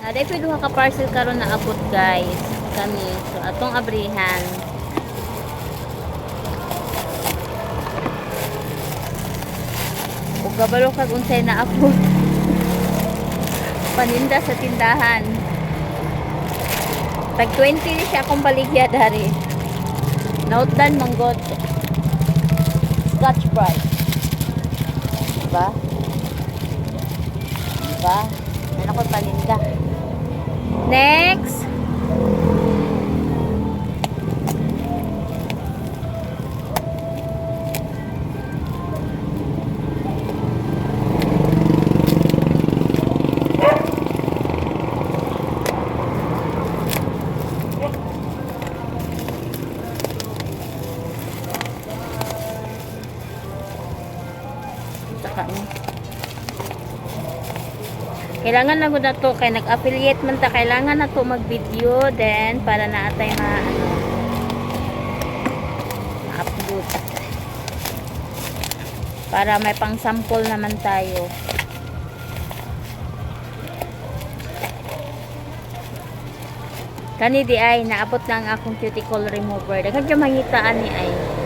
Dahil pwede ka parcel karon na abot guys. Kami. So, atong abrihan. Ug gabalo kag unsay na abot. Paninda sa tindahan. Tag 20 ni siya akong baligya dari. Nautdan manggot. Scotch Brite. Diba? Diba? Ano ko paninda. Next. Kailangan na na to kay nag-affiliate man ta, kailangan na to mag-video then para naatay ma-upload para may pang sample naman tayo. Kani di ay naabot lang akong cuticle remover. Daghang mangitaan ni ay.